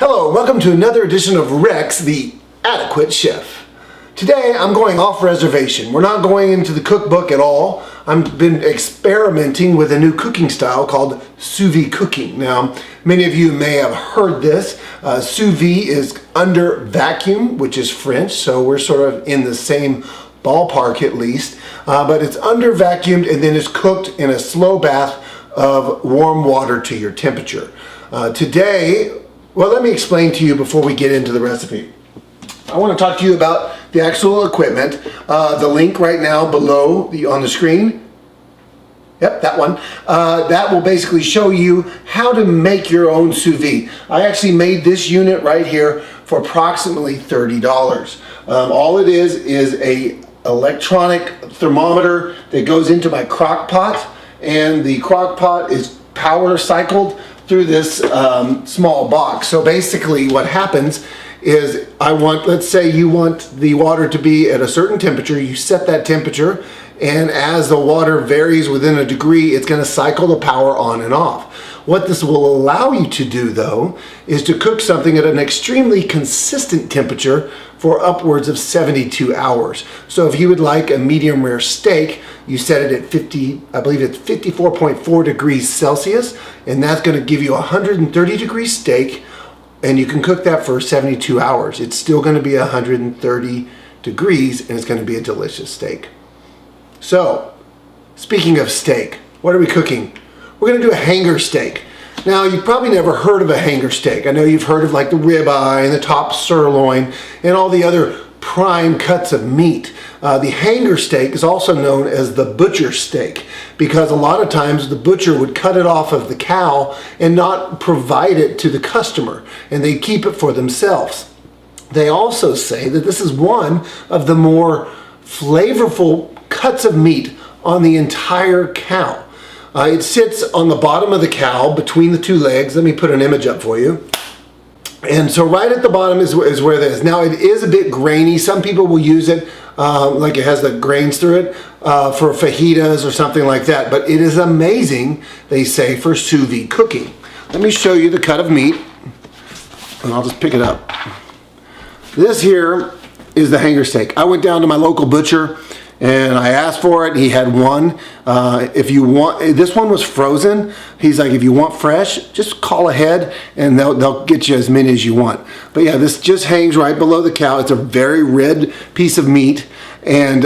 Hello, welcome to another edition of Rex, the Adequate Chef. Today I'm going off reservation. We're not going into the cookbook at all. I've been experimenting with a new cooking style called Sous Vide cooking. Now, many of you may have heard this. Sous vide is under vacuum, which is French, so we're sort of in the same ballpark at least. But it's under vacuumed and then it's cooked in a slow bath of warm water to your temperature. Today, well, let me explain to you before we get into the recipe. I want to talk to you about the actual equipment. The link right now below on the screen. Yep, that one. That will basically show you how to make your own sous vide. I actually made this unit right here for approximately $30. All it is a electronic thermometer that goes into my crock pot, and the crock pot is power cycled through this small box. So basically what happens is let's say you want the water to be at a certain temperature, you set that temperature, and as the water varies within a degree, it's going to cycle the power on and off. What this will allow you to do though is to cook something at an extremely consistent temperature for upwards of 72 hours. So if you would like a medium rare steak, you set it at 54.4 degrees Celsius, and that's going to give you a 130 degree steak, and you can cook that for 72 hours. It's still going to be 130 degrees and it's going to be a delicious steak. So, speaking of steak, what are we cooking? We're going to do a hanger steak. Now, you've probably never heard of a hanger steak. I know you've heard of like the ribeye and the top sirloin and all the other prime cuts of meat. The hanger steak is also known as the butcher steak because a lot of times the butcher would cut it off of the cow and not provide it to the customer, and they keep it for themselves. They also say that this is one of the more flavorful cuts of meat on the entire cow. It sits on the bottom of the cow between the two legs. Let me put an image up for you. And so right at the bottom is where that is. Now it is a bit grainy. Some people will use it like it has the grains through it for fajitas or something like that. But it is amazing, they say, for sous vide cooking. Let me show you the cut of meat, and I'll just pick it up. This here is the hanger steak. I went down to my local butcher and I asked for it. He had one. If you want, this one was frozen. He's like, if you want fresh, just call ahead and they'll get you as many as you want. But yeah, this just hangs right below the cow. It's a very red piece of meat and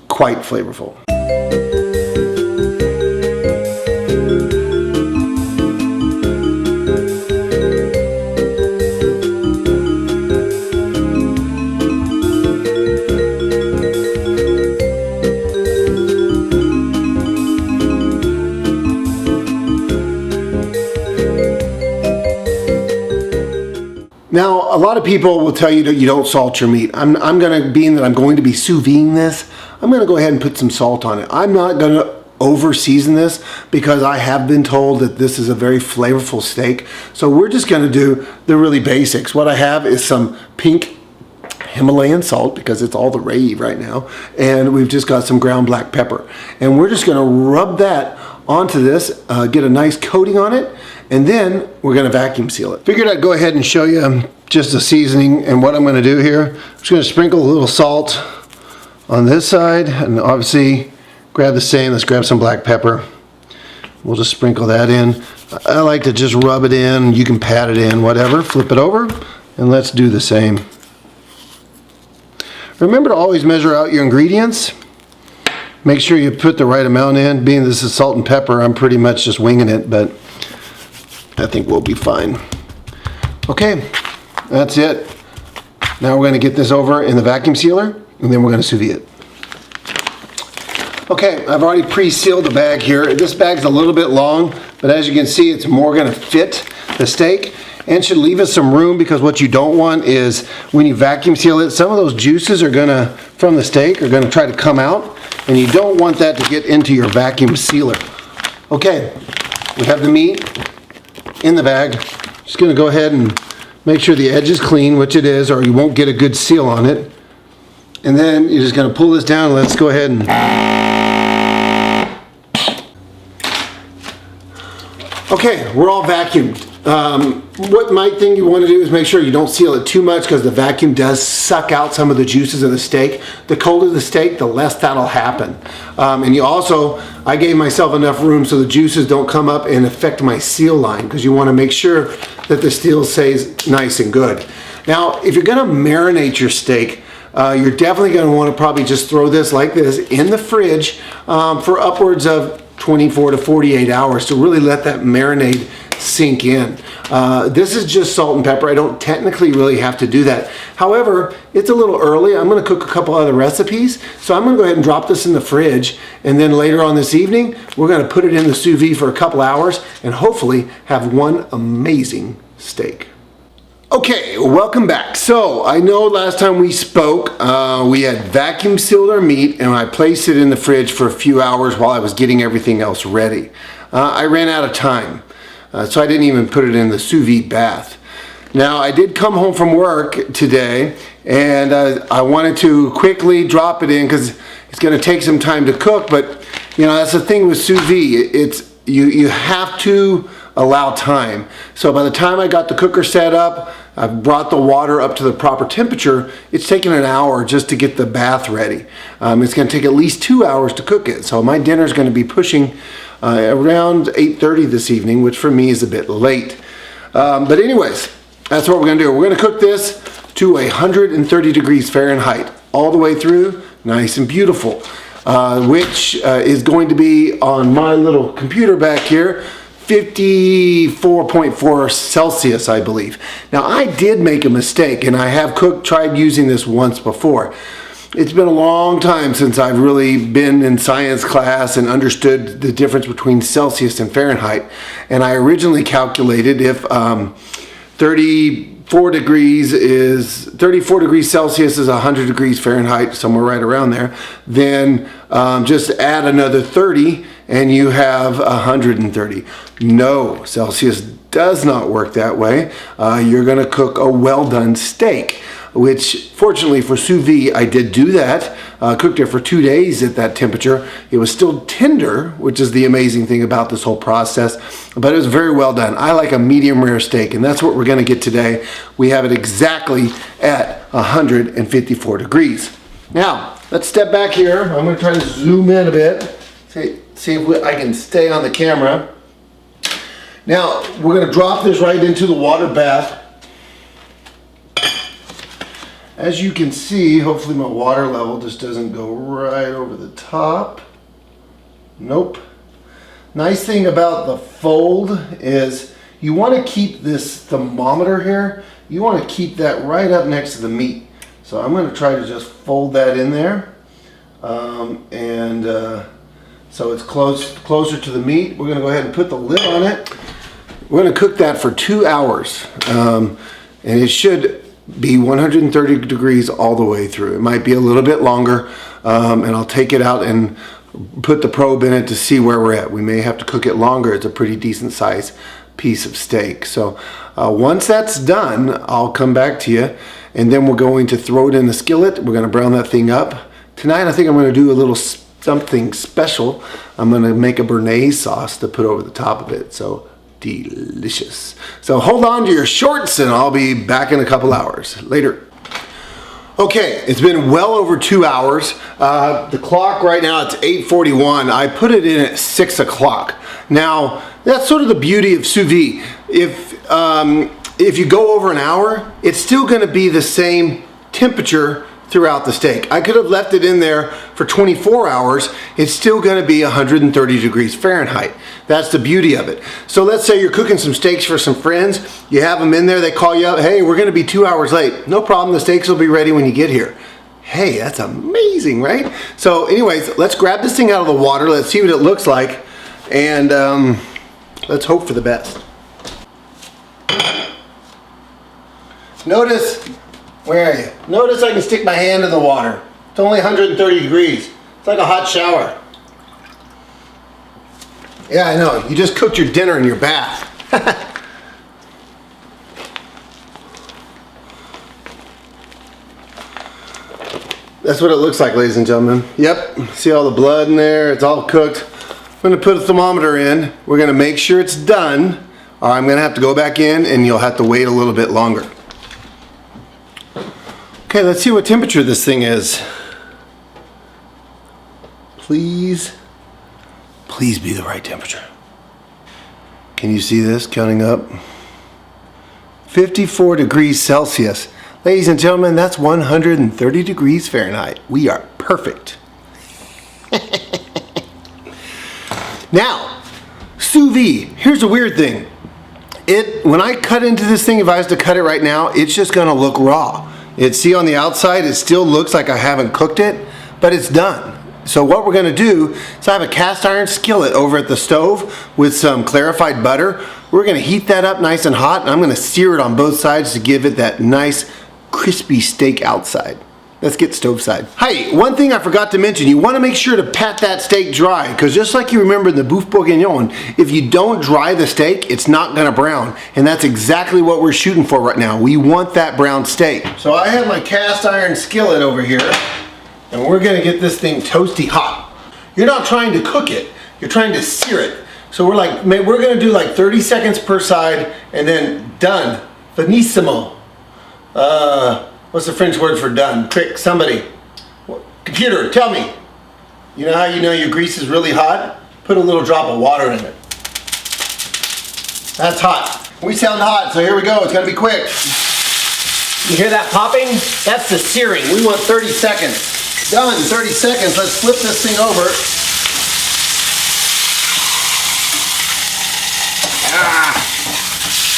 quite flavorful. Now, a lot of people will tell you that you don't salt your meat. being that I'm going to be sous videing this, I'm gonna go ahead and put some salt on it. I'm not gonna over season this because I have been told that this is a very flavorful steak. So we're just gonna do the really basics. What I have is some pink Himalayan salt because it's all the rave right now. And we've just got some ground black pepper. And we're just gonna rub that onto this, get a nice coating on it, and then we're gonna vacuum seal it. Figured I'd go ahead and show you just the seasoning and what I'm gonna do here. I'm just gonna sprinkle a little salt on this side, and obviously grab the same, let's grab some black pepper. We'll just sprinkle that in. I like to just rub it in, you can pat it in, whatever, flip it over, and let's do the same. Remember to always measure out your ingredients. Make sure you put the right amount in. Being this is salt and pepper, I'm pretty much just winging it, but I think we'll be fine. Okay, that's it. Now we're going to get this over in the vacuum sealer, and then we're going to sous vide it. Okay, I've already pre-sealed the bag here. This bag's a little bit long, but as you can see, it's more going to fit the steak and should leave us some room, because what you don't want is when you vacuum seal it, some of those juices are gonna, from the steak, are gonna try to come out, and you don't want that to get into your vacuum sealer. Okay, we have the meat in the bag. Just gonna go ahead and make sure the edge is clean, which it is, or you won't get a good seal on it. And then you're just gonna pull this down, and let's go ahead and Okay, we're all vacuumed. What my thing you want to do is make sure you don't seal it too much, because the vacuum does suck out some of the juices of the steak. The colder the steak, the less that'll happen. And you also, I gave myself enough room so the juices don't come up and affect my seal line, because you want to make sure that the steel stays nice and good. Now, if you're going to marinate your steak, you're definitely going to want to probably just throw this like this in the fridge for upwards of 24 to 48 hours to really let that marinade sink in. This is just salt and pepper. I don't technically really have to do that. However, it's a little early. I'm going to cook a couple other recipes, so I'm going to go ahead and drop this in the fridge, and then later on this evening we're going to put it in the sous vide for a couple hours and hopefully have one amazing steak. Okay, welcome back. So I know last time we spoke, we had vacuum sealed our meat and I placed it in the fridge for a few hours while I was getting everything else ready. I ran out of time, so I didn't even put it in the sous vide bath. Now, I did come home from work today, and I wanted to quickly drop it in because it's going to take some time to cook. But you know, that's the thing with sous vide. It's you have to allow time. So by the time I got the cooker set up, I brought the water up to the proper temperature. It's taken an hour just to get the bath ready. It's going to take at least 2 hours to cook it. So my dinner is going to be pushing around 8:30 this evening, which for me is a bit late. But anyways, that's what we're going to do. We're going to cook this to 130 degrees Fahrenheit all the way through, nice and beautiful, which is going to be on my little computer back here, 54.4 Celsius, I believe. Now, I did make a mistake, and I have tried using this once before. It's been a long time since I've really been in science class and understood the difference between Celsius and Fahrenheit. And I originally calculated if 34 degrees Celsius is 100 degrees Fahrenheit, somewhere right around there, then just add another 30 and you have 130. No, Celsius does not work that way. You're going to cook a well-done steak, which fortunately for sous vide, I did do that. Cooked it for 2 days at that temperature. It was still tender, which is the amazing thing about this whole process, but it was very well done. I like a medium rare steak, and that's what we're going to get today. We have it exactly at 154 degrees. Now, let's step back here. I'm going to try to zoom in a bit. See if I can stay on the camera. Now, we're going to drop this right into the water bath. As you can see, hopefully my water level just doesn't go right over the top. Nope. Nice thing about the fold is you want to keep this thermometer here, you want to keep that right up next to the meat. So I'm going to try to just fold that in there. So it's closer to the meat. We're going to go ahead and put the lid on it. We're going to cook that for 2 hours. And it should be 130 degrees all the way through. It might be a little bit longer, and I'll take it out and put the probe in it to see where we're at. We may have to cook it longer. It's a pretty decent size piece of steak. So once that's done, I'll come back to you, and then we're going to throw it in the skillet. We're going to brown that thing up. Tonight I think I'm going to do a little something special. I'm going to make a béarnaise sauce to put over the top of it. So delicious. So hold on to your shorts and I'll be back in a couple hours. Later. Okay, it's been well over 2 hours. The clock right now, it's 8:41. I put it in at 6 o'clock. Now, that's sort of the beauty of sous vide. If you go over an hour, it's still going to be the same temperature throughout the steak. I could have left it in there for 24 hours. It's still going to be 130 degrees Fahrenheit. That's the beauty of it. So let's say you're cooking some steaks for some friends. You have them in there. They call you up. Hey, we're going to be 2 hours late. No problem. The steaks will be ready when you get here. Hey, that's amazing, right? So anyways, let's grab this thing out of the water. Let's see what it looks like. And let's hope for the best. Notice, where are you? Notice I can stick my hand in the water. It's only 130 degrees. It's like a hot shower. Yeah, I know. You just cooked your dinner in your bath. That's what it looks like, ladies and gentlemen. Yep, see all the blood in there? It's all cooked. I'm going to put a thermometer in. We're going to make sure it's done. I'm gonna have to go back in and you'll have to wait a little bit longer. Okay, let's see what temperature this thing is. Please be the right temperature. Can you see this counting up? 54 degrees Celsius. Ladies and gentlemen, that's 130 degrees Fahrenheit. We are perfect. Now, sous vide. Here's a weird thing. When I cut into this thing, if I was to cut it right now, it's just gonna look raw. See on the outside, it still looks like I haven't cooked it, but it's done. So what we're gonna do is I have a cast iron skillet over at the stove with some clarified butter. We're gonna heat that up nice and hot, and I'm gonna sear it on both sides to give it that nice crispy steak outside. Let's get stove side. Hey, one thing I forgot to mention, you wanna make sure to pat that steak dry, because just like you remember in the boeuf bourguignon, if you don't dry the steak, it's not gonna brown. And that's exactly what we're shooting for right now. We want that brown steak. So I have my cast iron skillet over here, and we're gonna get this thing toasty hot. You're not trying to cook it, you're trying to sear it. So we're gonna do like 30 seconds per side, and then done, finissimo. What's the French word for done? Quick, somebody. Computer, tell me. You know how you know your grease is really hot? Put a little drop of water in it. That's hot. We sound hot, so here we go. It's gonna be quick. You hear that popping? That's the searing. We want 30 seconds. Done, 30 seconds. Let's flip this thing over.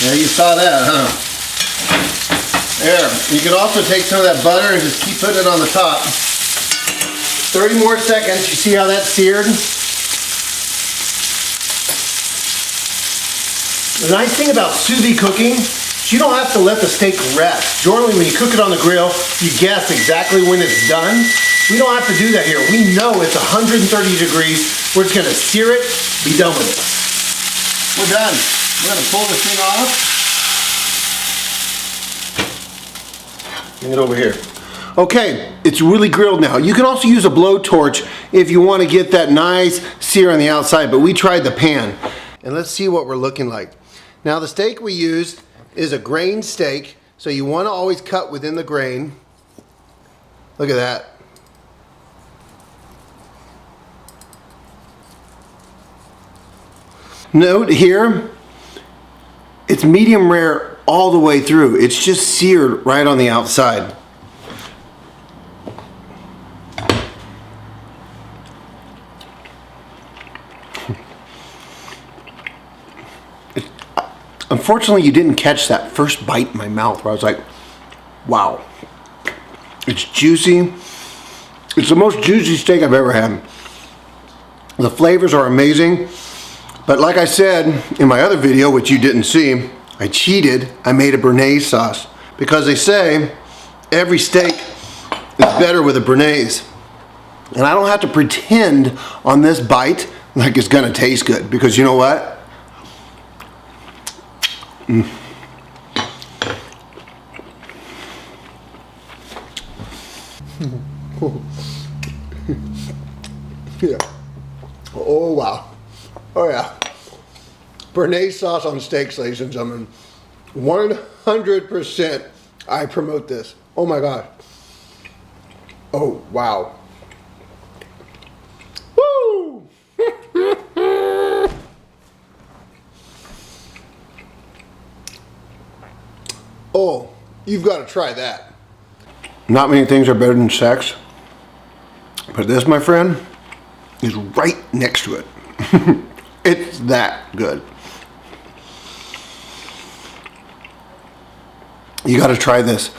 Yeah, you saw that, huh? There, you can also take some of that butter and just keep putting it on the top. 30 more seconds, you see how that's seared? The nice thing about sous vide cooking is you don't have to let the steak rest. Generally, when you cook it on the grill, you guess exactly when it's done. We don't have to do that here. We know it's 130 degrees. We're just gonna sear it, be done with it. We're done. We're gonna pull this thing off. Bring it over here. Okay, it's really grilled now. You can also use a blowtorch if you want to get that nice sear on the outside, but we tried the pan. And let's see what we're looking like. Now the steak we used is a grain steak, so you want to always cut within the grain. Look at that. Note here, it's medium rare all the way through. It's just seared right on the outside. Unfortunately, you didn't catch that first bite in my mouth where I was like, wow. It's juicy. It's the most juicy steak I've ever had. The flavors are amazing. But like I said in my other video, which you didn't see, I cheated. I made a béarnaise sauce because they say every steak is better with a béarnaise. And I don't have to pretend on this bite like it's gonna taste good, because you know what? Yeah. Oh wow. Oh yeah. Béarnaise sauce on steaks, ladies and gentlemen. 100% I promote this. Oh my God. Oh wow. Woo! Oh, you've got to try that. Not many things are better than sex, but this, my friend, is right next to it. It's that good. You got to try this.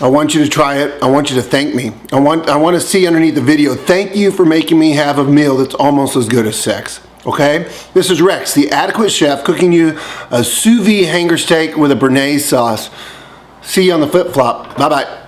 I want you to try it. I want you to thank me. I want to see underneath the video, thank you for making me have a meal that's almost as good as sex. Okay? This is Rex, the Adequate Chef, cooking you a sous vide hanger steak with a béarnaise sauce. See you on the flip flop. Bye-bye.